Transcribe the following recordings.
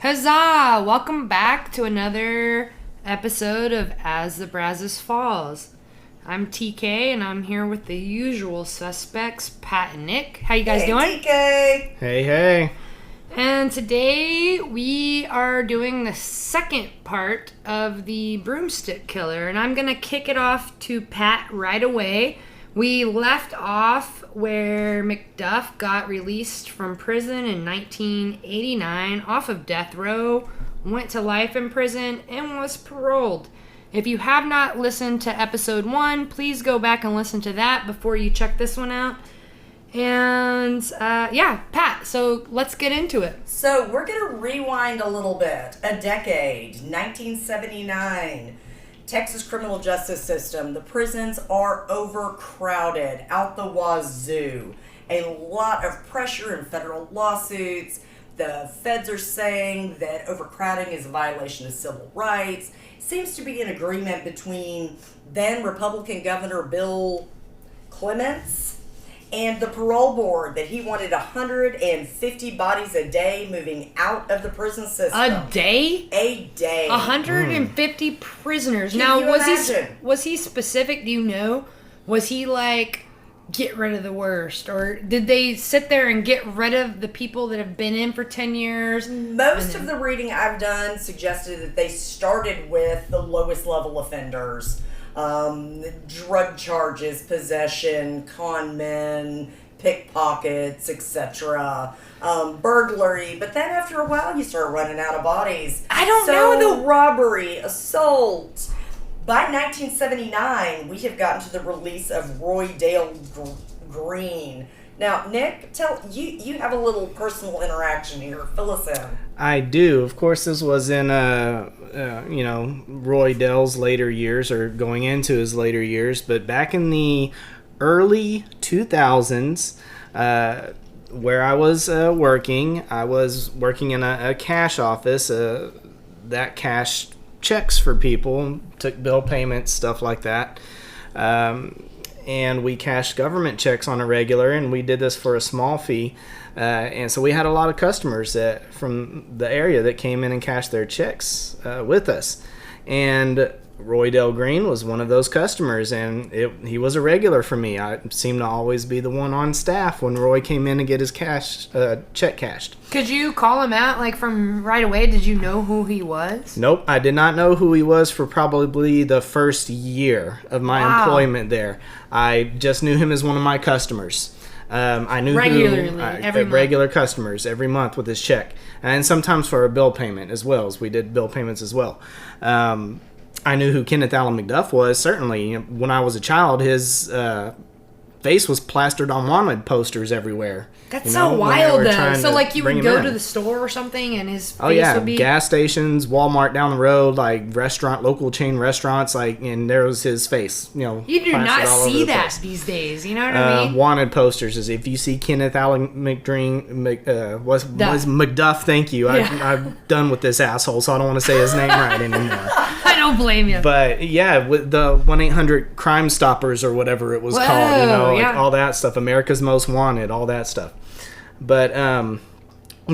Huzzah! Welcome back to another episode of As the Brazos Falls. I'm TK and I'm here with the usual suspects, Pat and Nick. How you guys doing? TK! Hey. And today we are doing the second part of the Broomstick Killer, and I'm going to kick it off to Pat right away. We left off where McDuff got released from prison in 1989 off of death row, went to life in prison, and was paroled. If you have not listened to episode 1, please go back and listen to that before you check this one out. And, Pat, so let's get into it. So we're going to rewind a little bit. A decade, 1979. Texas criminal justice system. The prisons are overcrowded, out the wazoo. A lot of pressure in federal lawsuits. The feds are saying that overcrowding is a violation of civil rights. Seems to be an agreement between then Republican Governor Bill Clements and the parole board that he wanted 150 bodies a day moving out of the prison system. A day? A day. 150 prisoners. Can now, you imagine? was he specific? Do you know? Was he like, get rid of the worst? Or did they sit there and get rid of the people that have been in for 10 years? Most of the reading I've done suggested that they started with the lowest level offenders. Drug charges, possession, con men, pickpockets, etc. Burglary, but then after a while you start running out of bodies. I don't know the robbery, assault. By 1979, we have gotten to the release of Roy Dale Green. Now, Nick, tell you have a little personal interaction here. Fill us in. I do. Of course, this was in Roy Dell's later years, or going into his later years. But back in the early 2000s, where I was working in a cash office that cashed checks for people, took bill payments, stuff like that. And we cashed government checks on a regular, and we did this for a small fee. And so we had a lot of customers from the area that came in and cashed their checks with us. And Roy Dale Green was one of those customers, and he was a regular for me. I seemed to always be the one on staff when Roy came in to get his check cashed. Could you call him out like from right away? Did you know who he was? Nope, I did not know who he was for probably the first year of my employment there. I just knew him as one of my customers. I knew regular customers every month with his check, and sometimes for a bill payment as well, as we did bill payments as well. I knew who Kenneth Allen McDuff was. Certainly, when I was a child, his face was plastered on wanted posters everywhere. That's so wild, though. So, like, you would go to the store or something, and his face would be... gas stations, Walmart down the road, like local chain restaurants, and there was his face. You do not see that these days. You know what I mean? Wanted posters is if you see Kenneth Allen was McDuff. Thank you. I'm done with this asshole, so I don't want to say his name right anymore. I don't blame you. But yeah, with the 1-800 Crime Stoppers or whatever it was called, all that stuff, America's Most Wanted, all that stuff. But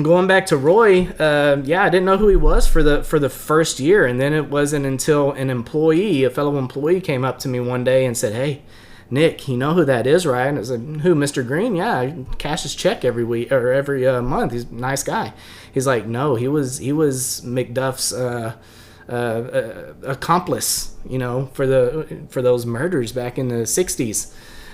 going back to Roy, I didn't know who he was for the first year, and then it wasn't until a fellow employee, came up to me one day and said, "Hey, Nick, you know who that is, right?" And I said, "Who, Mr. Green?" "Yeah, I cash his check every week or every month. He's a nice guy." He's like, "No, he was McDuff's accomplice, for those murders back in the 60s.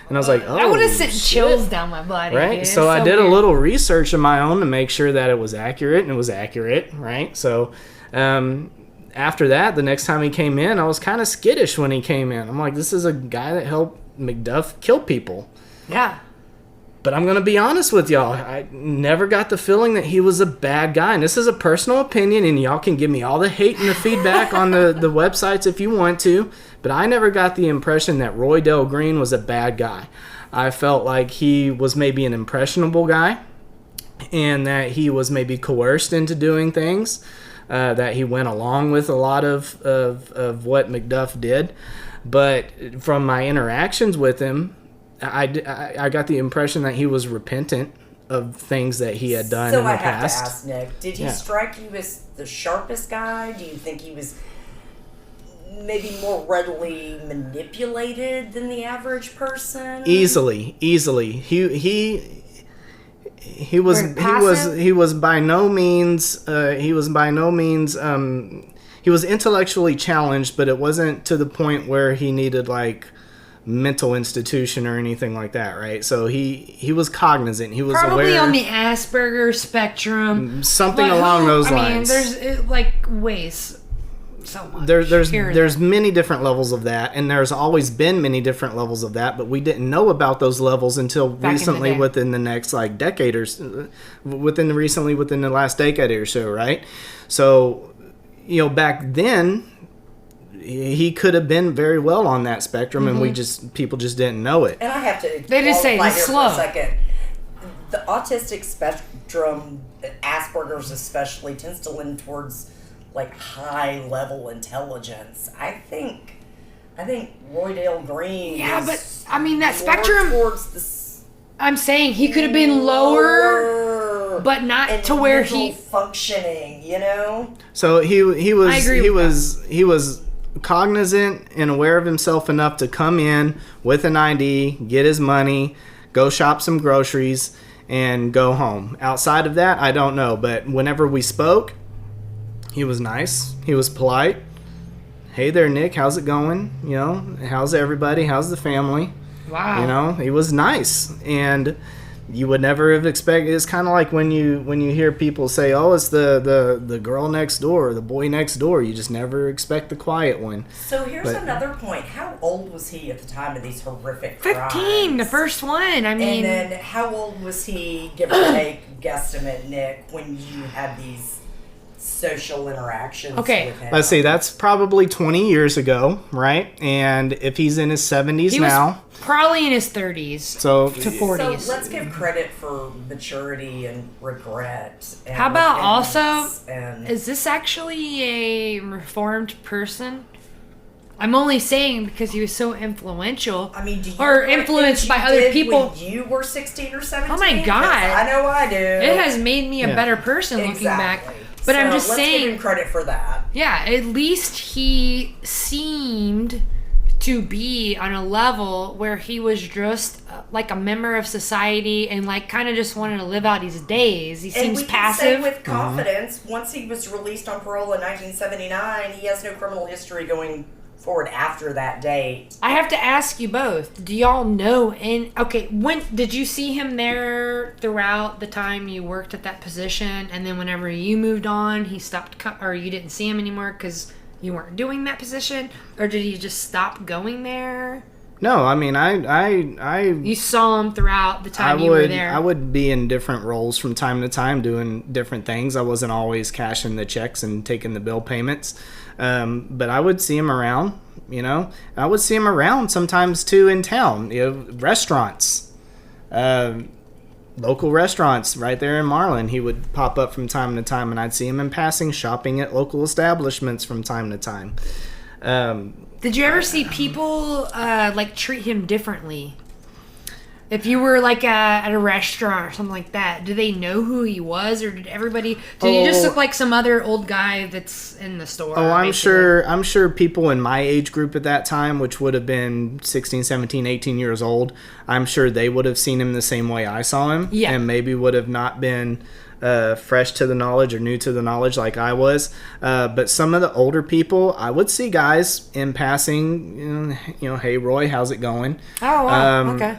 And I was like, "Oh, that would have sent chills down my body." Right? Dude. So I did a little research of my own to make sure that it was accurate, and it was accurate, right? So after that, the next time he came in, I was kind of skittish when he came in. I'm like, this is a guy that helped McDuff kill people. Yeah. But I'm going to be honest with y'all. I never got the feeling that he was a bad guy. And this is a personal opinion, and y'all can give me all the hate and the feedback on the websites if you want to. But I never got the impression that Roy Dale Green was a bad guy. I felt like he was maybe an impressionable guy, and that he was maybe coerced into doing things, that he went along with a lot of what McDuff did. But from my interactions with him, I got the impression that he was repentant of things that he had done So in the I have past. to ask Nick, did he strike you as the sharpest guy? Do you think he was maybe more readily manipulated than the average person? Easily. He was Very passive? he was by no means he was intellectually challenged, but it wasn't to the point where he needed like mental institution or anything like that, right? So he was cognizant. He was Probably aware, on the Asperger spectrum. something But along those I lines. mean, there's like ways so much. There's many different levels of that, and there's always been many different levels of that, but we didn't know about those levels until Back in the recently, day. within the next like decade or within the last decade or so, right? So, back then he could have been very well on that spectrum, and people just didn't know it. And I have to They just say qualify he's here slow. for a second. The autistic spectrum, Asperger's especially, tends to lean towards like high level intelligence. I think Roy Dale Green. Yeah, is but I mean that more spectrum. towards the I'm saying he could have been lower, but not and to where mental he. functioning. You know. So he was I agree with he was cognizant and aware of himself enough to come in with an ID, get his money, go shop some groceries, and go home. Outside of that, I don't know. But whenever we spoke, he was nice. He was polite. Hey there, Nick. How's it going? How's everybody? How's the family? Wow. He was nice, and you would never have expected. It's kind of like when you hear people say, "Oh, it's the girl next door, or the boy next door." You just never expect the quiet one. So here's another point. How old was he at the time of these horrific 15, crimes? the first one. I mean, And then how old was he, give or take, guesstimate, Nick, when you had these social interactions with him? Let's see. That's probably 20 years ago, right? And if he's in his 70s he now, was probably in his 30s so to 40s. So let's give credit for maturity and regret. And How about repentance also, and is this actually a reformed person? I'm only saying because he was so influential. I mean, do you or regret influenced things by you other did people. when you were 16 or 17? Oh my God. 'Cause I know I do. It has made me a better person looking back. Exactly. But I'm So just let's give saying, him credit for that. yeah, at least he seemed to be on a level where he was just like a member of society and like kind of just wanted to live out his days. He And seems we can passive. say with confidence, once he was released on parole in 1979, he has no criminal history going forward after that date. I have to ask you both. Do y'all know? And okay, when did you see him there throughout the time you worked at that position? And then whenever you moved on, he stopped, or you didn't see him anymore because you weren't doing that position, or did he just stop going there? no. I mean, I You saw him throughout the time you were there. I would be in different roles from time to time doing different things. I wasn't always cashing the checks and taking the bill payments. But I would see him around, I would see him around sometimes too in town, restaurants, local restaurants right there in Marlin. He would pop up from time to time, and I'd see him in passing, shopping at local establishments from time to time. Did you ever see people like treat him differently? If you were like at a restaurant or something like that, do they know who he was, or did he just look like some other old guy that's in the store? Oh, I'm basically? I'm sure people in my age group at that time, which would have been 16, 17, 18 years old, I'm sure they would have seen him the same way I saw him. Yeah. And maybe would have not been fresh to the knowledge or new to the knowledge like I was. But some of the older people, I would see guys in passing, hey, Roy, how's it going? Oh, wow. Okay.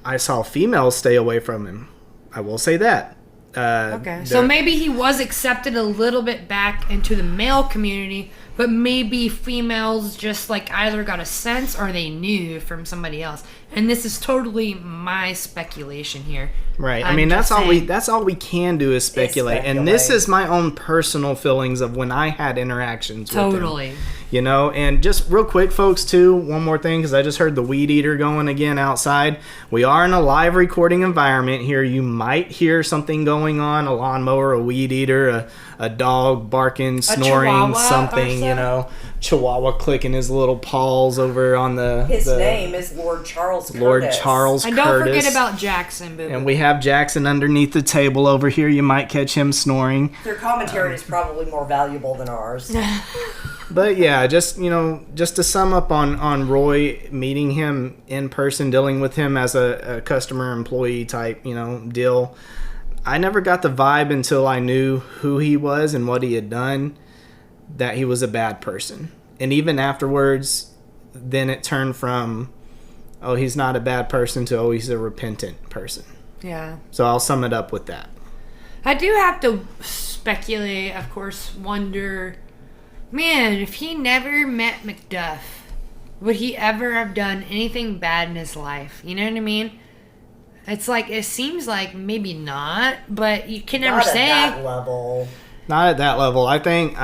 I saw females stay away from him. I will say that. Okay. So maybe he was accepted a little bit back into the male community, but maybe females just like either got a sense or they knew from somebody else. And this is totally my speculation here. Right. I I'm mean, just saying. that's all we can do is speculate. And this is my own personal feelings of when I had interactions with him. Totally. You know, and just real quick, folks, too, one more thing, because I just heard the weed eater going again outside. We are in a live recording environment here. You might hear something going on, a lawnmower, a weed eater, a dog barking, snoring, something, you know. Chihuahua clicking his little paws over on the... His name is Lord Charles Curtis. Lord Charles And Curtis. don't forget about Jackson, boo. And we have Jackson underneath the table over here. You might catch him snoring. Their commentary is probably more valuable than ours. But yeah, just to sum up on Roy, meeting him in person, dealing with him as a customer employee type, deal. I never got the vibe until I knew who he was and what he had done, that he was a bad person. And even afterwards, then it turned from, oh, he's not a bad person, to, oh, he's a repentant person. Yeah. So I'll sum it up with that. I do have to speculate, of course, wonder, man, if he never met McDuff, would he ever have done anything bad in his life? You know what I mean? It's like, it seems like maybe not, but you can never say. Not at that level. Not at that level. I think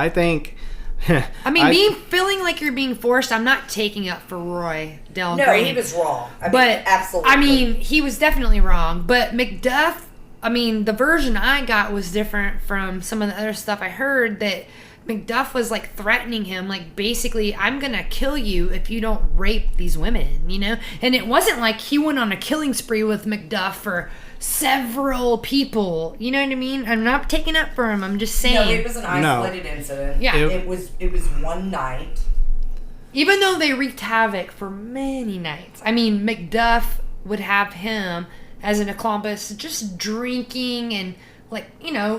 I mean, feeling like you're being forced, I'm not taking up for Roy Del No, Green. he was wrong. Absolutely. I mean, he was definitely wrong. But McDuff, the version I got was different from some of the other stuff I heard, that McDuff was, like, threatening him, like, basically, I'm gonna kill you if you don't rape these women, And it wasn't like he went on a killing spree with McDuff for several people. You know what I mean? I'm not taking up for him. I'm just saying. No, it was an isolated incident. Yeah. It was one night. Even though they wreaked havoc for many nights. McDuff would have him as an accomplice just drinking and,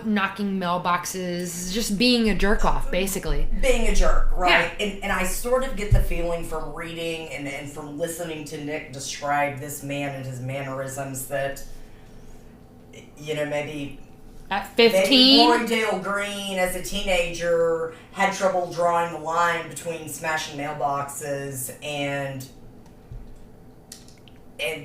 knocking mailboxes, just being a jerk-off, basically. Being a jerk, right? Yeah. And I sort of get the feeling from reading and from listening to Nick describe this man and his mannerisms that, maybe... At 15? Maybe Roy Dale Green, as a teenager, had trouble drawing the line between smashing mailboxes and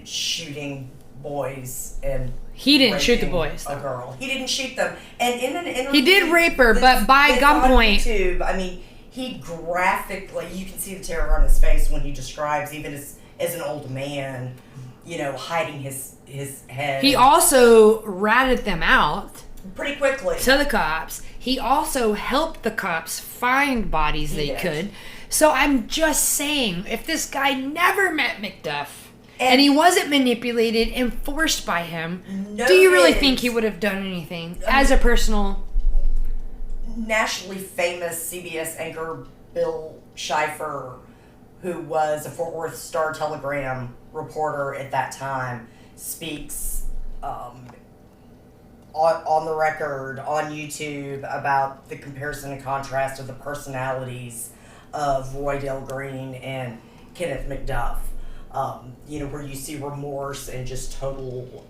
shooting boys and... He didn't shoot the boys. A girl. He didn't shoot them. And in an interview... He did rape her, but by gunpoint. YouTube, he graphically... You can see the terror on his face when he describes, even as an old man, hiding his head. He also ratted them out. Pretty quickly. To the cops. He also helped the cops find bodies they could. So I'm just saying, if this guy never met McDuff, and he wasn't manipulated and forced by him, do you really think he would have done anything as a personal... Nationally famous CBS anchor Bill Schiffer, who was a Fort Worth Star-Telegram reporter at that time, speaks on the record on YouTube about the comparison and contrast of the personalities of Roy Dale Green and Kenneth McDuff. Where you see remorse and just total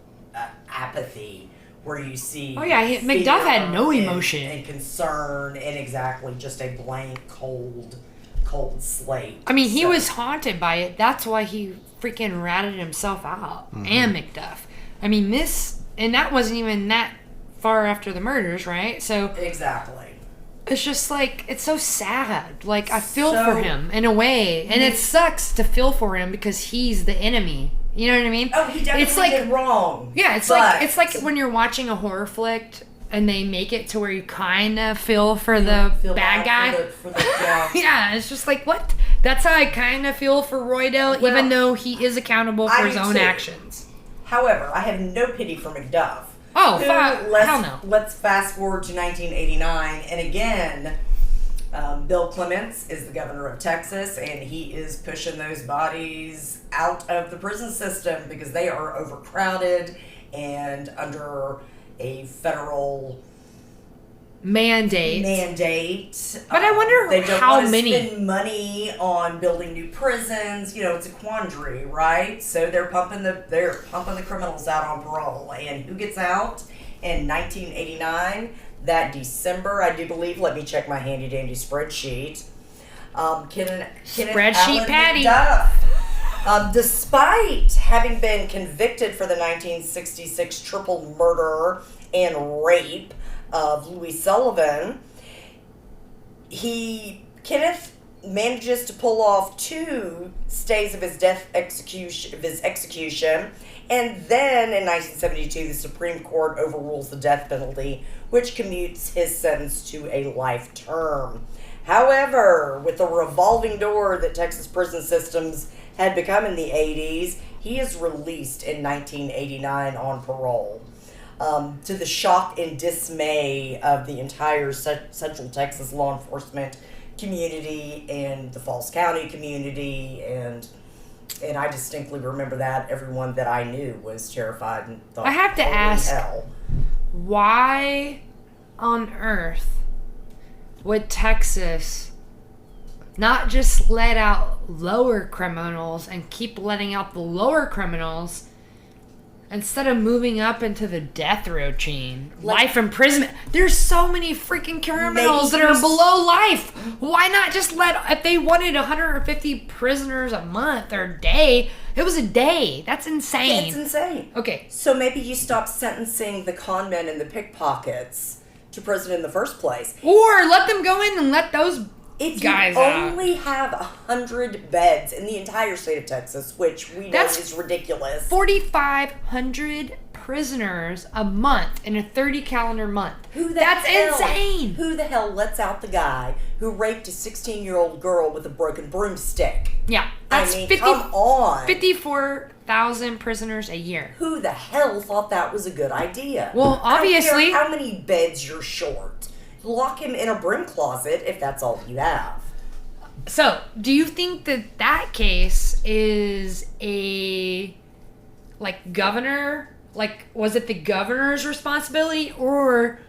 apathy, where you see... Oh, yeah, McDuff had no emotion. And concern, and exactly, just a blank, cold slate. He was haunted by it. That's why he freaking ratted himself out. Mm-hmm. And McDuff. And that wasn't even that far after the murders, right? So... Exactly. It's just like, it's so sad. Like, I feel for him in a way. And it sucks to feel for him because he's the enemy. You know what I mean? Oh, he definitely did wrong. Yeah, it's like when you're watching a horror flick and they make it to where you kind of feel for the bad guy. Yeah, it's just like, what? That's how I kind of feel for Roy Dale, even though he is accountable for his own actions. However, I have no pity for McDuff. Oh, hell no. Let's fast forward to 1989, and again, Bill Clements is the governor of Texas, and he is pushing those bodies out of the prison system because they are overcrowded and under a federal mandate. But I wonder they don't how want to many spend money on building new prisons. It's a quandary, right? So they're pumping the criminals out on parole, and who gets out in 1989? That December, I do believe. Let me check my handy dandy spreadsheet. Kenneth Spreadsheet Patty. McDuff, despite having been convicted for the 1966 triple murder and rape of Louis Sullivan, Kenneth manages to pull off 2 stays of his execution, and then in 1972 the Supreme Court overrules the death penalty, which commutes his sentence to a life term. However, with the revolving door that Texas prison systems had become in the 80s, he is released in 1989 on parole. To the shock and dismay of the entire Central Texas law enforcement community and the Falls County community, and I distinctly remember that everyone that I knew was terrified and thought, I have to "Holy ask, hell." why on earth would Texas not just let out lower criminals and keep letting out the lower criminals instead of moving up into the death row chain? Life imprisonment. There's so many freaking criminals that are below life. Why not just if they wanted 150 prisoners a month or a day, it was a day. That's insane. It's insane. Okay. So maybe you stop sentencing the con men and the pickpockets to prison in the first place. Or let them go in and let those If guys you out. only have 100 beds in the entire state of Texas, which we know is ridiculous. 4,500 prisoners a month in a 30 calendar month. That's hell, insane. Who the hell lets out the guy who raped a 16-year-old girl with a broken broomstick? Yeah. That's I mean, come on. 54,000 prisoners a year. Who the hell thought that was a good idea? Well, obviously. I don't care how many beds you're short. Lock him in a broom closet if that's all you have. So, do you think that case is a, governor? Was it the governor's responsibility, or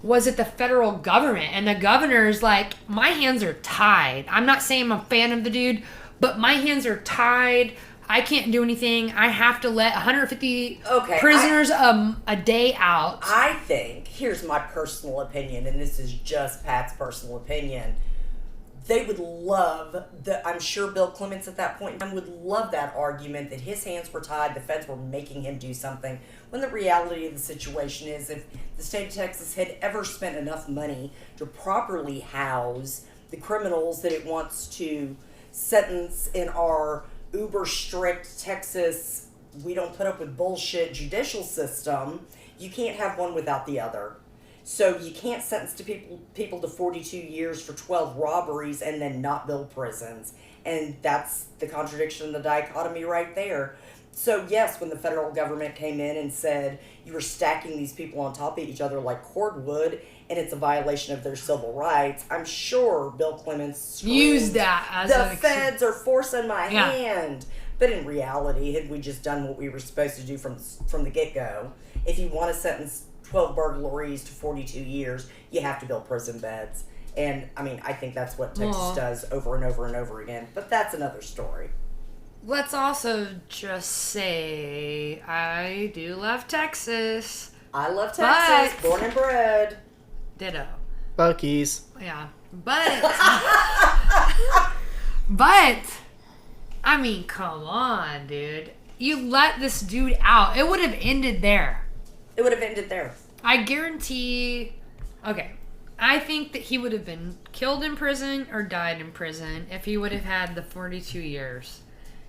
was it the federal government? And the governor's like, my hands are tied. I'm not saying I'm a fan of the dude, but my hands are tied. I can't do anything. I have to let 150 prisoners a day out. I think, here's my personal opinion, and this is just Pat's personal opinion. They would love, I'm sure Bill Clements at that point in time would love that argument that his hands were tied, the feds were making him do something, when the reality of the situation is, if the state of Texas had ever spent enough money to properly house the criminals that it wants to sentence in our uber strict Texas, we don't put up with bullshit judicial system, you can't have one without the other. So you can't sentence people to 42 years for 12 robberies and then not build prisons. And that's the contradiction and the dichotomy right there. So yes, when the federal government came in and said you were stacking these people on top of each other like cordwood and it's a violation of their civil rights, I'm sure Bill Clements used that as the feds are forcing my hand. But in reality, had we just done what we were supposed to do from the get-go, if you want to sentence 12 burglaries to 42 years, you have to build prison beds. And, I mean, I think that's what Texas does over and over and over again. But that's another story. Let's also just say I do love Texas. I love Texas, born and bred. Ditto. Buc-ee's. Yeah. But, I mean, come on, dude. You let this dude out. It would have ended there. It would have ended there. I guarantee... Okay. I think that he would have been killed in prison or died in prison if he would have had the 42 years.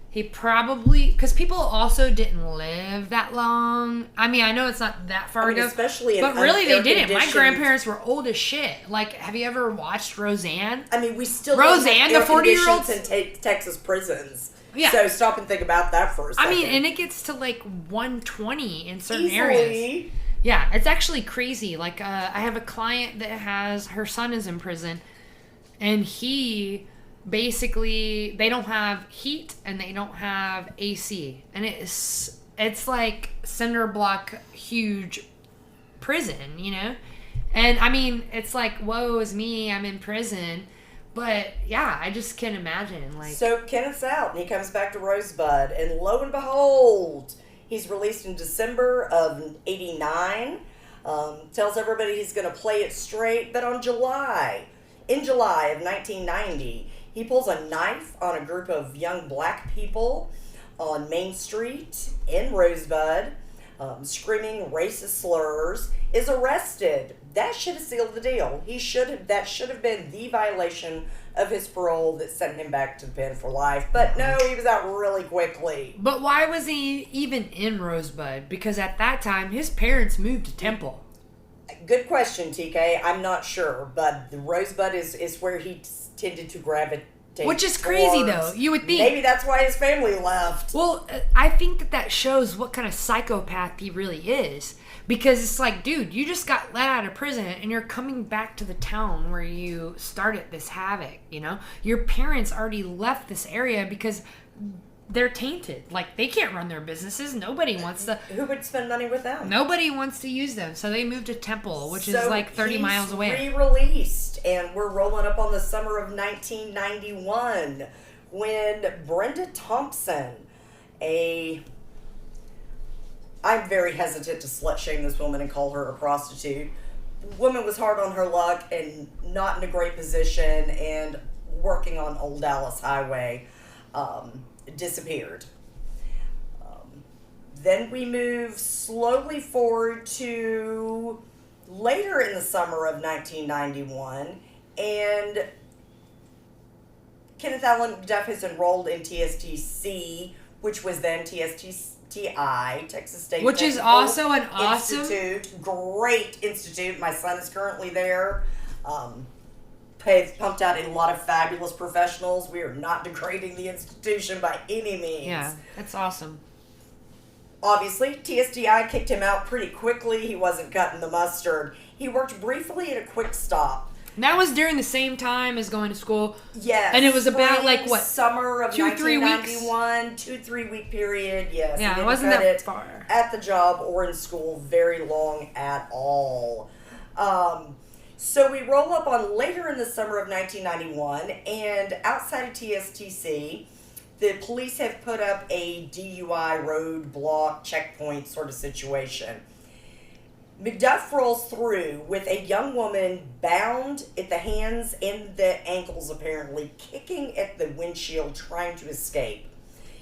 He probably... Because people also didn't live that long. I mean, I know it's not that far ago. Especially in but really, they didn't. My conditions. grandparents were old as shit. Like, have you ever watched Roseanne? I mean, we still Roseanne, don't the have air 40-year-olds conditions in Texas prisons. Yeah. So stop and think about that for a second. I mean, and it gets to like 120 in certain Easily. areas. Yeah, it's actually crazy. Like, I have a client that has, her son is in prison, and he basically, they don't have heat and they don't have AC. And it's like cinder block huge prison, you know? And I mean, it's like, woe is me, I'm in prison. But yeah, I just can't imagine. Like, so Kenneth's out and he comes back to Rosebud, and lo and behold, he's released in December of '89. Tells everybody he's going to play it straight, but in July of 1990, he pulls a knife on a group of young black people on Main Street in Rosebud, screaming racist slurs, is arrested that should have sealed the deal. That should have been the violation of his parole that sent him back to the pen for life. But no, he was out really quickly. But why was he even in Rosebud? Because at that time, his parents moved to Temple. Good question, TK. I'm not sure, but the Rosebud is where he tended to gravitate. Which is crazy, though. You would think. Maybe that's why his family left. Well, I think that shows what kind of psychopath he really is. Because it's like, dude, you just got let out of prison and you're coming back to the town where you started this havoc, you know? Your parents already left this area because they're tainted. Like, they can't run their businesses. Nobody wants to... Who would spend money with them? Nobody wants to use them. So they moved to Temple, which is like 30 miles away. He's re-released, and we're rolling up on the summer of 1991 when Brenda Thompson, I'm very hesitant to slut-shame this woman and call her a prostitute. The woman was hard on her luck and not in a great position and working on Old Dallas Highway. Disappeared. Then we move slowly forward to later in the summer of 1991, and Kenneth Allen McDuff is enrolled in TSTC, which was then TSTI, Texas State Which is Technical also an awesome... Institute. Great institute. My son is currently there. They've pumped out a lot of fabulous professionals. We are not degrading the institution by any means. Yeah, that's awesome. Obviously, TSDI kicked him out pretty quickly. He wasn't cutting the mustard. He worked briefly at a quick stop. And that was during the same time as going to school. Yes. And it was about, like, what? Summer of 1991, 2-3 week period, yes. Yeah, it wasn't that far. At the job or in school very long at all. So we roll up on later in the summer of 1991, and outside of TSTC, the police have put up a DUI roadblock checkpoint sort of situation. McDuff rolls through with a young woman bound at the hands and the ankles, apparently, kicking at the windshield, trying to escape.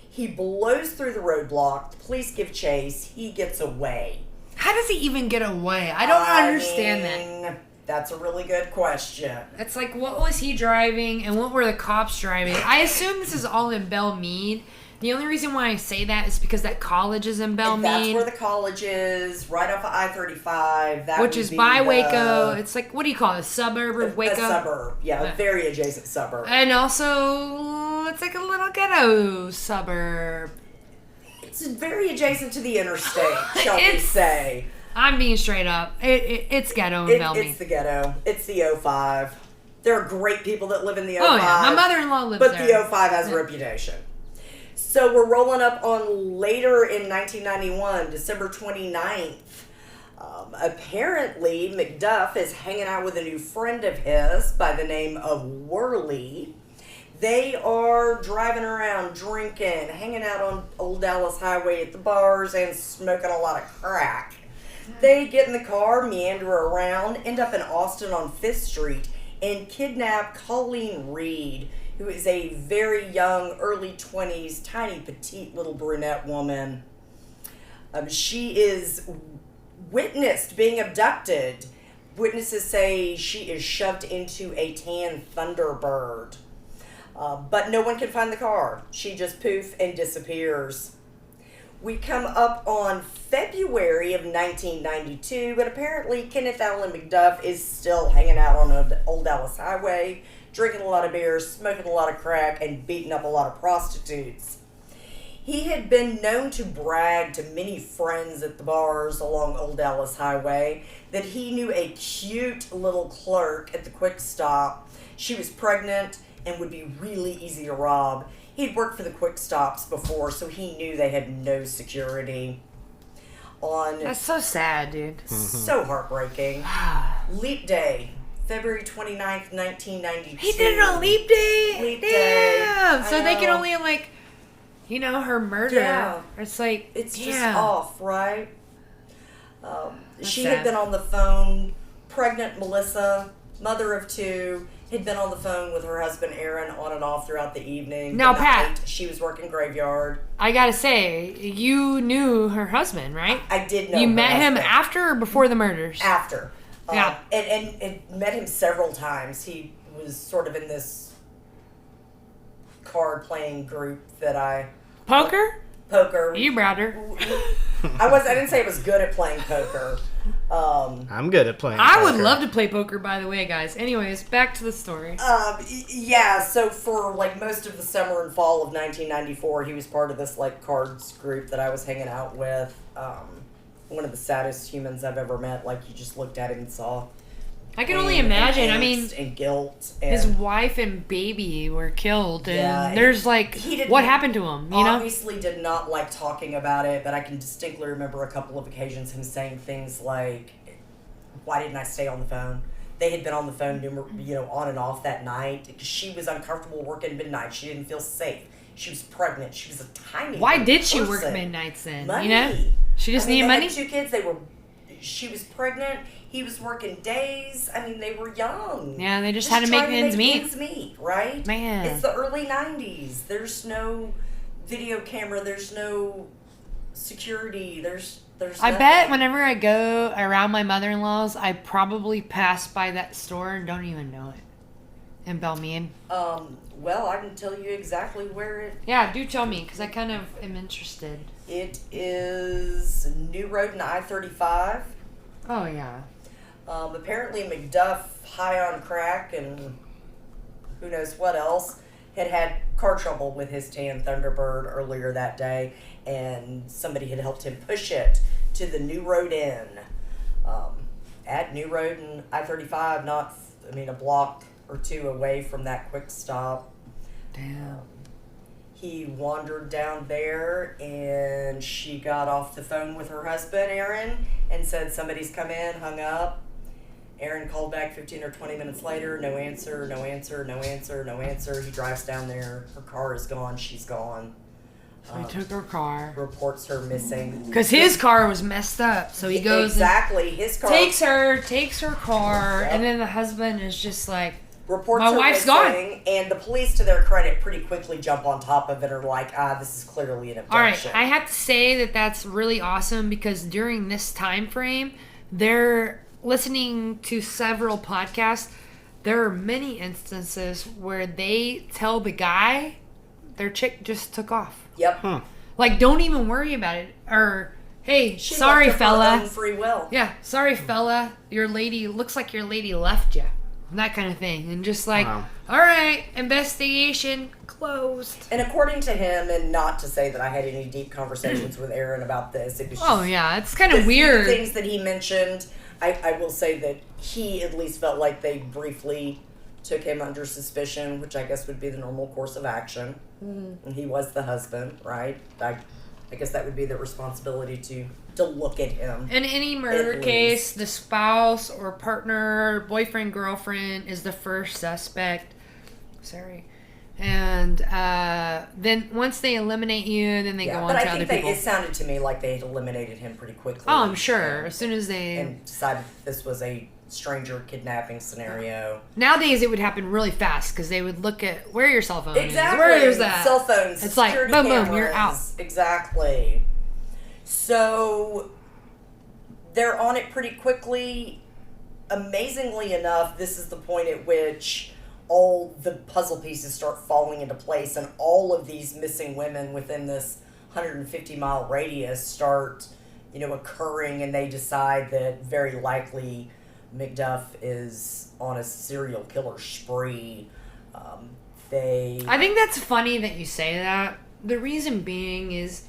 He blows through the roadblock. The police give chase. He gets away. How does he even get away? I don't understand that. That's a really good question. It's like, what was he driving and what were the cops driving? I assume this is all in Belle Meade. The only reason why I say that is because that college is in Belle Meade. That's where the college is, right off of I-35. Which is by Waco. It's like, what do you call it? A suburb of Waco? A suburb, yeah, a very adjacent suburb. And also, it's like a little ghetto suburb. It's very adjacent to the interstate, shall we say. I'm being straight up. It's ghetto in Belle Meade. It's the ghetto. It's the 05. There are great people that live in the 05. Oh, yeah. My mother-in-law lives there. But the 05 has a reputation. So we're rolling up on later in 1991, December 29th. Apparently, McDuff is hanging out with a new friend of his by the name of Worley. They are driving around, drinking, hanging out on Old Dallas Highway at the bars, and smoking a lot of crack. They get in the car, meander around, end up in Austin on 5th Street, and kidnap Colleen Reed, who is a very young, early 20s, tiny, petite little brunette woman. She is witnessed being abducted. Witnesses say she is shoved into a tan Thunderbird. But no one can find the car. She just poof and disappears. We come up on February of 1992, but apparently Kenneth Allen McDuff is still hanging out on Old Dallas Highway, drinking a lot of beer, smoking a lot of crack, and beating up a lot of prostitutes. He had been known to brag to many friends at the bars along Old Dallas Highway that he knew a cute little clerk at the Quick Stop. She was pregnant and would be really easy to rob. He'd worked for the Quick Stops before, so he knew they had no security. That's so sad, dude. So heartbreaking. Leap Day, February 29th, 1992. He did it on Leap Day? Leap Damn! Day. So they can only, like, her murder. Yeah. It's like, it's just off, right? She sad. had been on the phone, pregnant Melissa, mother of 2, had been on the phone with her husband Aaron on and off throughout the evening. Now, Pat, she was working graveyard. I gotta say, you knew her husband, right? I did know You her met him husband. after or before the murders? After. Yeah. And met him several times. He was sort of in this card playing group that Poker? Poker. You brother. I didn't say I was good at playing poker. I'm good at playing I poker. would love to play poker, by the way, guys. Anyways, back to the story. Yeah, so for like most of the summer and fall of 1994, he was part of this like cards group that I was hanging out with. One of the saddest humans I've ever met. Like, you just looked at him and saw I can only imagine. and I mean, angst and guilt. And his wife and baby were killed, and Yeah, there's like, he didn't- what happened to him? You know? obviously did not like talking about it, but I can distinctly remember a couple of occasions him saying things like, "Why didn't I stay on the phone?" They had been on the phone, on and off that night because she was uncomfortable working midnight. She didn't feel safe. She was pregnant. She was a tiny. Why little did she work person. midnights then? Money. You know, she just needed they money. Had 2 kids. She was pregnant. He was working days. I mean, they were young. Yeah, they just had to make trying ends meet. Ends meet, right? Man. It's the early 90s. There's no video camera. There's no security. There's I nothing. bet whenever I go around my mother-in-law's, I probably pass by that store and don't even know it. In Belmead. Well, I can tell you exactly where it. Yeah, do tell me, because I kind of am interested. It is New Road and I-35. Oh, yeah. Apparently McDuff, high on crack and who knows what else, had car trouble with his tan Thunderbird earlier that day, and somebody had helped him push it to the New Road Inn. At New Road and I-35, a block or 2 away from that quick stop. Damn. He wandered down there, and she got off the phone with her husband, Aaron, and said somebody's come in, hung up. Aaron called back 15 or 20 minutes later. No answer, no answer, no answer, no answer. He drives down there. Her car is gone. She's gone. So he took her car. Reports her missing. Because his car was messed up. So he goes Exactly. His car. takes her car, Yep. and then the husband is just like, Reports my her wife's missing, and the police, to their credit, pretty quickly jump on top of it, are like, this is clearly an abduction. all right, I have to say that that's really awesome because during this time frame, they're listening to several podcasts. There are many instances where they tell the guy their chick just took off. Yep. Huh. Like, don't even worry about it. Or, hey, She sorry, left of her fella. own free will. Yeah, sorry, fella. Looks like your lady left you. That kind of thing. And just like, Wow. all right, investigation closed. And according to him, and not to say that I had any deep conversations with Aaron about this, it was just Oh, yeah, it's kind the of few weird. things that he mentioned. I will say that he at least felt like they briefly took him under suspicion, which I guess would be the normal course of action. Mm-hmm. And he was the husband, right? I guess that would be the responsibility to look at him. In any murder At case, least. the spouse or partner, boyfriend, girlfriend is the first suspect. Sorry. And then once they eliminate you, then they go on but to I other think people. it sounded to me like they had eliminated him pretty quickly. Oh, I'm sure. As soon as they... And decided this was a stranger kidnapping scenario. Nowadays, it would happen really fast because they would look at where your cell phone Exactly. is. Where there's that. Cell phones. It's like, security boom, boom, you're cameras. out. Exactly. So they're on it pretty quickly. Amazingly enough, this is the point at which all the puzzle pieces start falling into place, and all of these missing women within this 150-mile radius start, occurring, and they decide that very likely McDuff is on a serial killer spree. I think that's funny that you say that. The reason being is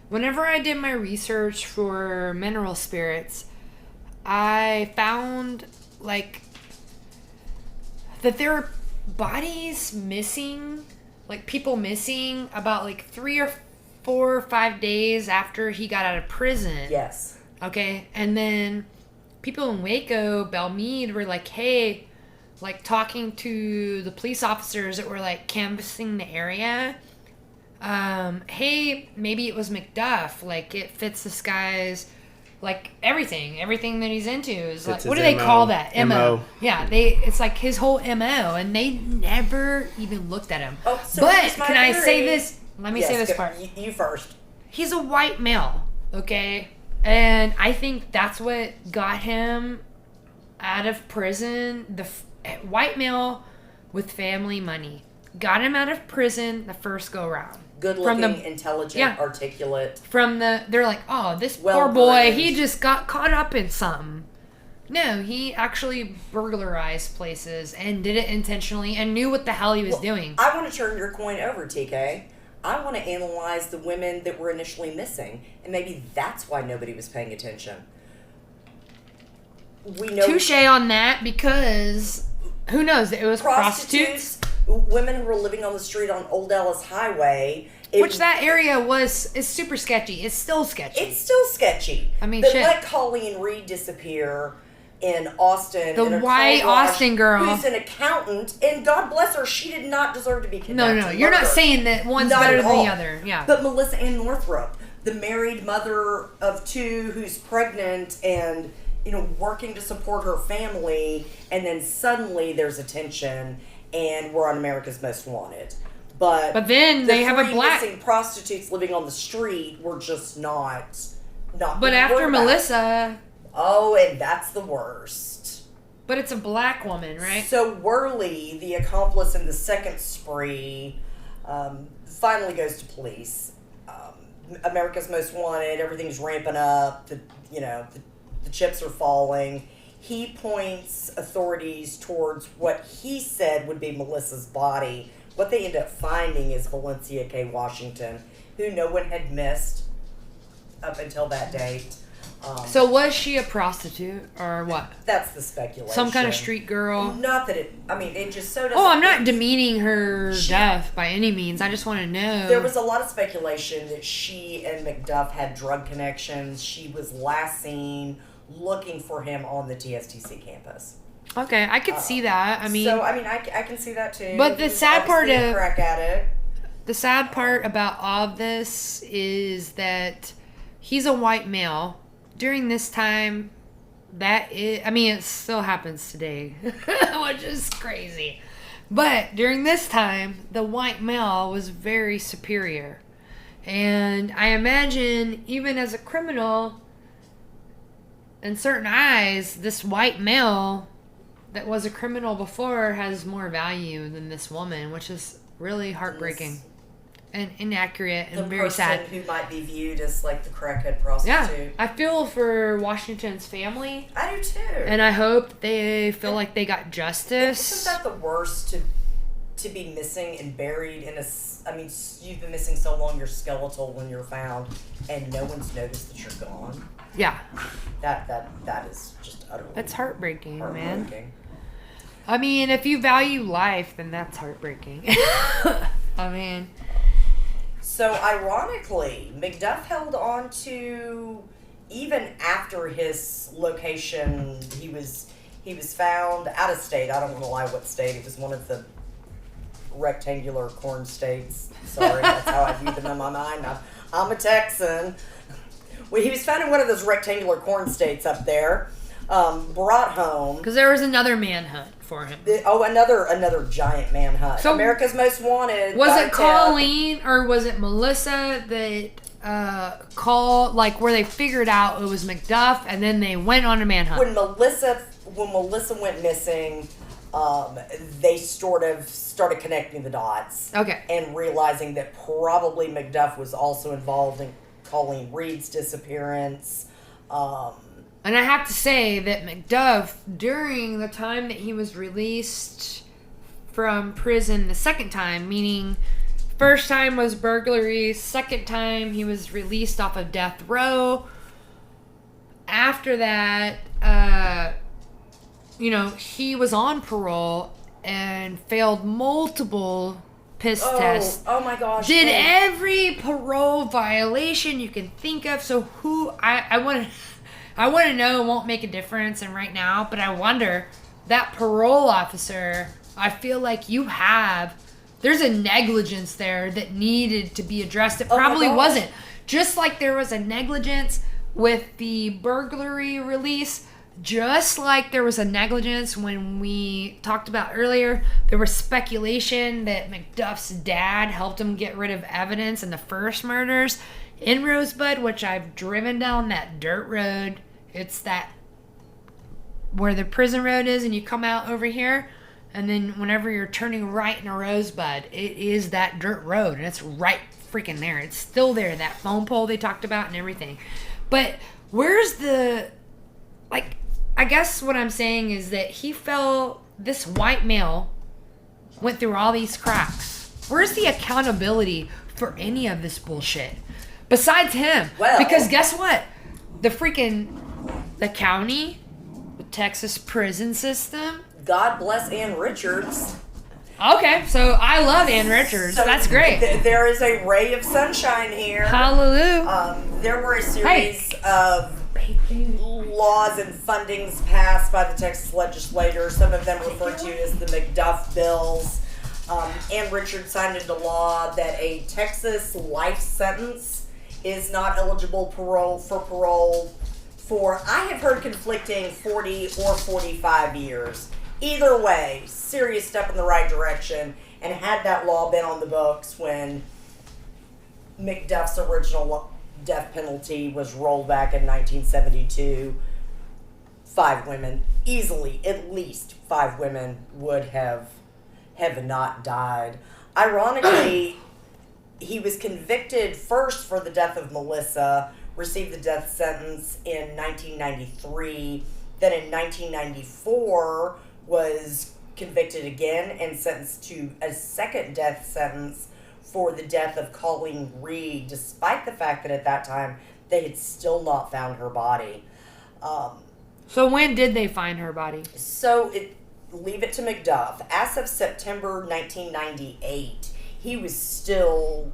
whenever I did my research for mineral spirits, I found like that there are bodies missing, like people missing about like 3 or 4 or 5 days after he got out of prison. Yes. Okay, and then people in Waco, Belmead, were like, hey, like talking to the police officers that were like canvassing the area. Hey, maybe it was McDuff. Like, it fits this guy's, like, everything that he's into is like, Fits what do his they MO. call that? MO. Yeah, it's like his whole MO, and they never even looked at him. Oh, so but here's my can I say theory. this? Let me say this go- part. You first. He's a white male, okay? And I think that's what got him out of prison. White male with family money. Got him out of prison the first go round. Good looking, intelligent, articulate. They're like, oh, this Well poor boy, groomed. he just got caught up in something. No, he actually burglarized places and did it intentionally and knew what the hell he was doing. I want to turn your coin over, TK. I want to analyze the women that were initially missing, and maybe that's why nobody was paying attention. We know Touche on that, because who knows? It was prostitutes. Women who were living on the street on Old Ellis Highway. Which that area is super sketchy. It's still sketchy. It's still sketchy. I mean, but shit. let Colleen Reed disappear in Austin. The in a white car wash, Austin girl. who's an accountant, and God bless her, she did not deserve to be kidnapped. No. You're not saying that one's Not better at than all. the other. Yeah. But Melissa Ann Northrup, the married mother of two who's pregnant and, working to support her family, and then suddenly there's attention and we're on America's Most Wanted. But then they have a three black missing prostitutes living on the street were just not But being after worried about. Melissa, Oh, and that's the worst. but it's a black woman, right? So Worley, the accomplice in the second spree, finally goes to police. America's Most Wanted, everything's ramping up. The chips are falling. He points authorities towards what he said would be Melissa's body. What they end up finding is Valencia K. Washington, who no one had missed up until that date. So was she a prostitute or what? That's the speculation. Some kind of street girl? Not that it just so doesn't. Oh, I'm not demeaning her death by any means. I just want to know. There was a lot of speculation that she and McDuff had drug connections. She was last seen looking for him on the TSTC campus. Okay, I could see that. I can see that too. But the He was sad part obviously a of- crack addict. The sad part about all of this is that he's a white male. During this time, it still happens today, which is crazy. But during this time, the white male was very superior. And I imagine, even as a criminal, in certain eyes, this white male that was a criminal before has more value than this woman, which is really heartbreaking and inaccurate and very sad. The person who might be viewed as like the crackhead prostitute. Yeah, I feel for Washington's family, I do too. and I hope they feel like they got justice. Isn't that the worst to be missing and buried in you've been missing so long you're skeletal when you're found, and no one's noticed that you're gone. Yeah, That is just utterly. that's heartbreaking, man. heartbreaking. I mean, if you value life, then that's heartbreaking. I mean, So ironically, McDuff held on to even after his location. He was found out of state. I don't want to lie what state. It was one of the rectangular corn states. Sorry, that's how I view them in my mind. I'm a Texan. Well, he was found in one of those rectangular corn states up there. Brought home. because there was another manhunt for him. Another giant manhunt. So, America's Most Wanted. Was got it a tip. Colleen or was it Melissa that called, like, where they figured out it was McDuff and then they went on a manhunt? When Melissa went missing, they sort of started connecting the dots. Okay. And realizing that probably McDuff was also involved in Colleen Reed's disappearance. And I have to say that McDuff, during the time that he was released from prison the second time, meaning first time was burglary, second time he was released off of death row. After that, he was on parole and failed multiple piss tests. Oh my gosh. Did every parole violation you can think of. So I want to know, it won't make a difference and right now, but I wonder, that parole officer, I feel like there's a negligence there that needed to be addressed. It probably wasn't. Just like there was a negligence with the burglary release, just like there was a negligence when we talked about earlier, there was speculation that McDuff's dad helped him get rid of evidence in the first murders in Rosebud, which I've driven down that dirt road. It's that where the prison road is, and you come out over here, and then whenever you're turning right in a Rosebud, it is that dirt road, and it's right freaking there. It's still there, that phone pole they talked about and everything. But where's the, like, I guess what I'm saying is that this white male went through all these cracks. Where's the accountability for any of this bullshit? Besides him. Well, because guess what? The county, the Texas prison system. God bless Ann Richards. Okay, so I love Ann Richards. So that's great. There is a ray of sunshine here. Hallelujah. There were a series of laws and fundings passed by the Texas legislature. Some of them referred to as the McDuff bills. Ann Richards signed into law that a Texas life sentence is not eligible for parole for, I have heard conflicting 40 or 45 years. Either way, serious step in the right direction. And had that law been on the books when McDuff's original death penalty was rolled back in 1972, 5 women, easily, at least 5 women would have not died. Ironically, he was convicted first for the death of Melissa, received the death sentence in 1993, then in 1994 was convicted again and sentenced to a second death sentence for the death of Colleen Reed, despite the fact that at that time they had still not found her body. So when did they find her body? Leave it to McDuff. As of September 1998, he was still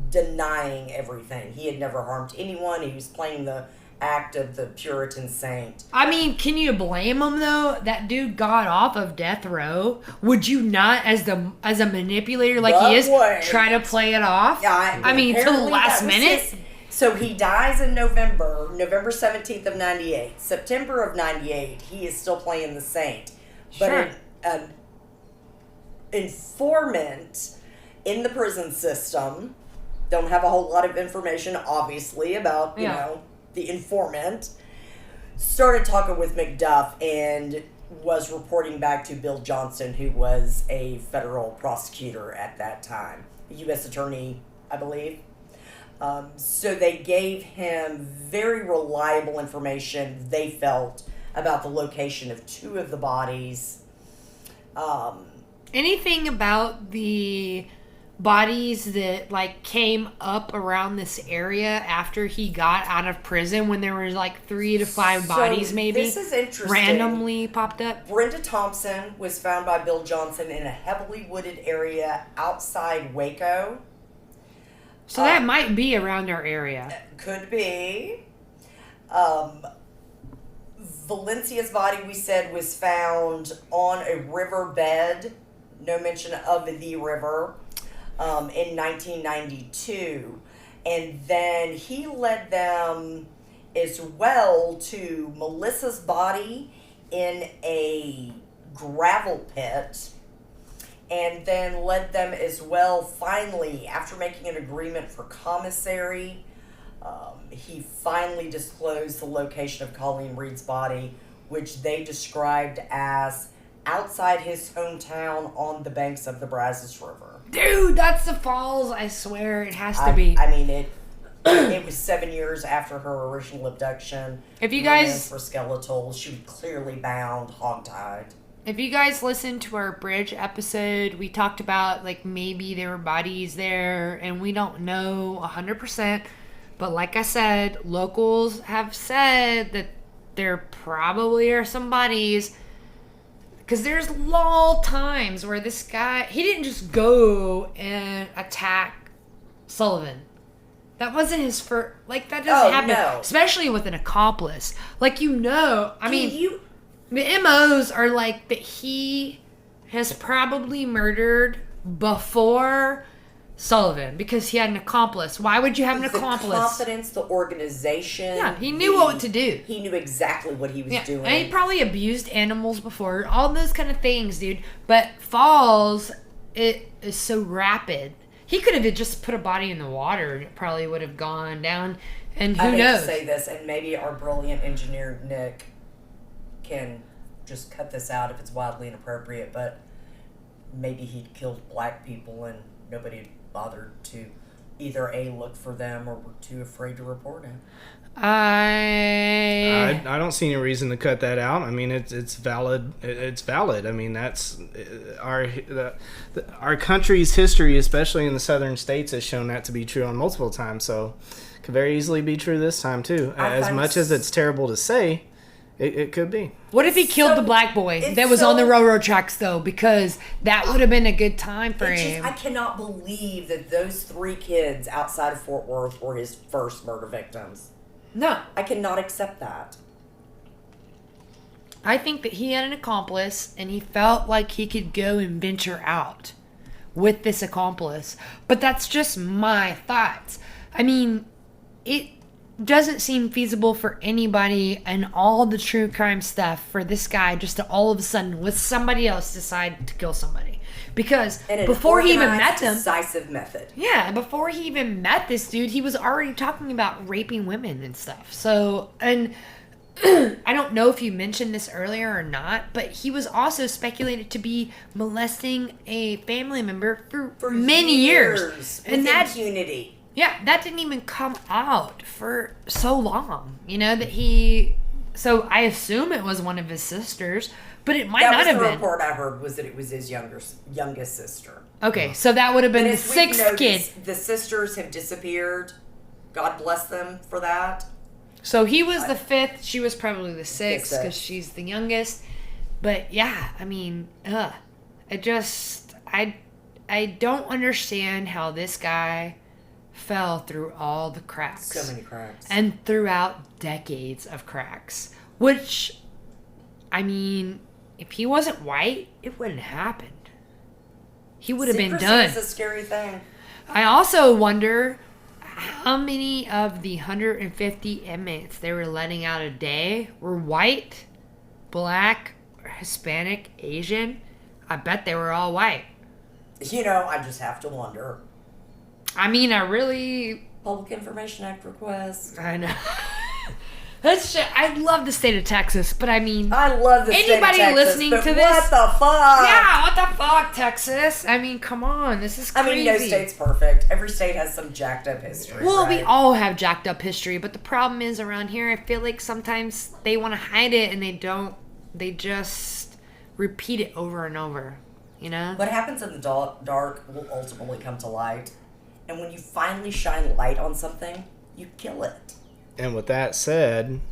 denying everything. He had never harmed anyone. He was playing the act of the Puritan saint. I mean, can you blame him though? That dude got off of death row. Would you not, as a manipulator like he is, try to play it off? I mean, till the last minute. So he dies in November 17th of 98. September of 98, he is still playing the saint. But an informant in the prison system, don't have a whole lot of information, obviously, about, you know, the informant, started talking with McDuff and was reporting back to Bill Johnson, who was a federal prosecutor at that time, a U.S. attorney, I believe. So they gave him very reliable information, they felt, about the location of 2 of the bodies. Anything about the bodies that like came up around this area after he got out of prison, when there was like 3 to 5 bodies maybe this is interesting. Randomly popped up? Brenda Thompson was found by Bill Johnson in a heavily wooded area outside Waco. So that might be around our area. Could be. Valencia's body, we said, was found on a riverbed, no mention of the river, in 1992. And then he led them as well to Melissa's body in a gravel pit, and then led them as well, finally, after making an agreement for commissary, he finally disclosed the location of Colleen Reed's body, which they described as outside his hometown on the banks of the Brazos River. Dude, that's the falls, I swear. It has to be. I mean, it was 7 years after her original abduction. If you guys were skeletal, she was clearly bound, hogtied. If you guys listened to our bridge episode, we talked about like maybe there were bodies there, and we don't know 100%. But like I said, locals have said that there probably are some bodies. Because there's all times where this guy, he didn't just go and attack Sullivan. That wasn't his first, like, that doesn't happen. No. Especially with an accomplice. Like, I mean, the MOs are like that he has probably murdered before Sullivan because he had an accomplice. Why would you have an accomplice? The confidence, the organization. Yeah, he knew what to do. He knew exactly what he was doing. And he probably abused animals before. All those kind of things, dude. But Falls, it is so rapid. He could have just put a body in the water and it probably would have gone down. And who knows? I hate to say this, and maybe our brilliant engineer, Nick, can just cut this out if it's wildly inappropriate, but maybe he'd killed black people and nobody bothered to either A, look for them, or were too afraid to report him. I don't see any reason to cut that out. I mean, it's valid. It's valid. I mean, that's our country's history, especially in the southern states, has shown that to be true on multiple times. So, it could very easily be true this time too. As much as it's terrible to say, it could be. What if he killed the black boy that was on the railroad tracks, though? Because that would have been a good time for him. I cannot believe that those 3 kids outside of Fort Worth were his first murder victims. No. I cannot accept that. I think that he had an accomplice, and he felt like he could go and venture out with this accomplice. But that's just my thoughts. I mean, it doesn't seem feasible for anybody and all the true crime stuff for this guy just to all of a sudden with somebody else decide to kill somebody. Because before he even met them, decisive method. Yeah, before he even met this dude, he was already talking about raping women and stuff. So, and I don't know if you mentioned this earlier or not, but he was also speculated to be molesting a family member for many years. And that impunity. Yeah, that didn't even come out for so long. You know, that he... So I assume it was one of his sisters, but it might not have been. The report I heard was that it was his youngest sister. Okay, so that would have been the 6th kid. The sisters have disappeared. God bless them for that. So he was the 5th. She was probably the 6th because she's the youngest. But yeah, I mean, I don't understand how this guy fell through all the cracks. So many cracks. And throughout decades of cracks. Which, I mean, if he wasn't white, it wouldn't have happened. He would have been done. Secrecy is a scary thing. I also wonder how many of the 150 inmates they were letting out a day were white, black, Hispanic, Asian. I bet they were all white. You know, I just have to wonder. I mean, I really... Public Information Act request. I know. I love the state of Texas, but I mean... I love the state of Texas, anybody listening to this... what the fuck? Yeah, what the fuck, Texas? I mean, come on, this is crazy. I mean, no state's perfect. Every state has some jacked up history, Well, right? we all have jacked up history, but the problem is around here, I feel like sometimes they want to hide it and they don't. They just repeat it over and over, you know? What happens in the dark will ultimately come to light. And when you finally shine light on something, you kill it. And with that said,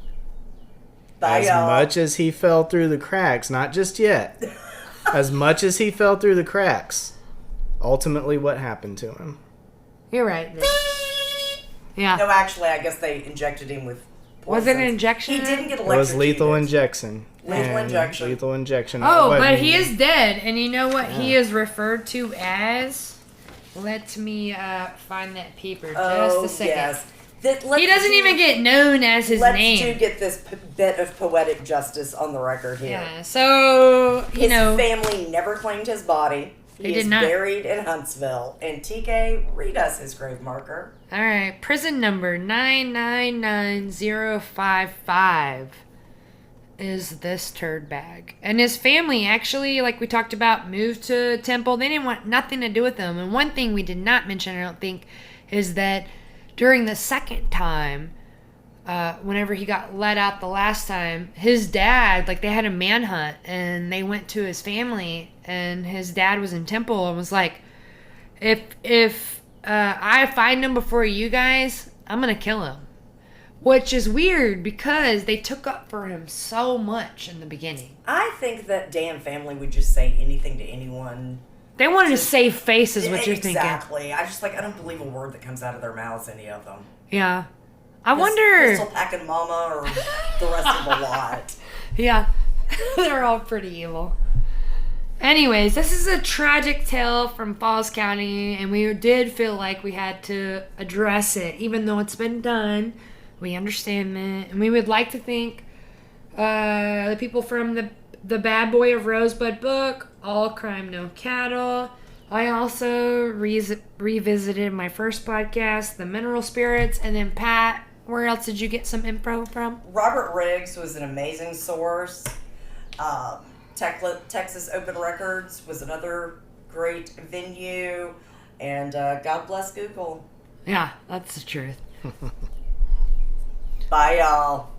Bye, as y'all. much as he fell through the cracks, not just yet, as much as he fell through the cracks, ultimately what happened to him? You're right. Nick. Yeah. No, actually, I guess they injected him with poisons. Was it an injection? He didn't get It electrocuted. was lethal injection. Lethal injection. Lethal injection. Oh, What- but he is dead. And you know what he is referred to as? Let me find that paper just a second. Yes. He doesn't even get known as his name. Let's get this bit of poetic justice on the record here. Yeah, so, His family never claimed his body. They He did is not. buried in Huntsville. And TK, read us his grave marker. All right, prison number 999055 is this turd bag. And his family actually, like we talked about, moved to Temple. They didn't want nothing to do with him. And one thing we did not mention, I don't think, is that during the second time, whenever he got let out the last time, his dad, like they had a manhunt and they went to his family and his dad was in Temple and was like, if I find him before you guys, I'm going to kill him. Which is weird because they took up for him so much in the beginning. I think that Dan family would just say anything to anyone. They wanted to save face is what you're thinking. Exactly. I don't believe a word that comes out of their mouths, any of them. Yeah. I wonder... Pistol packing mama or the rest of the lot. Yeah. They're all pretty evil. Anyways, this is a tragic tale from Falls County, and we did feel like we had to address it, even though it's been done. We understand that, and we would like to thank the people from the Bad Boy of Rosebud book, All Crime No Cattle. I also revisited my first podcast, The Mineral Spirits, and then Pat, where else did you get some info from? Robert Riggs was an amazing source. Texas Open Records was another great venue. And God bless Google. Yeah, that's the truth. Bye, y'all.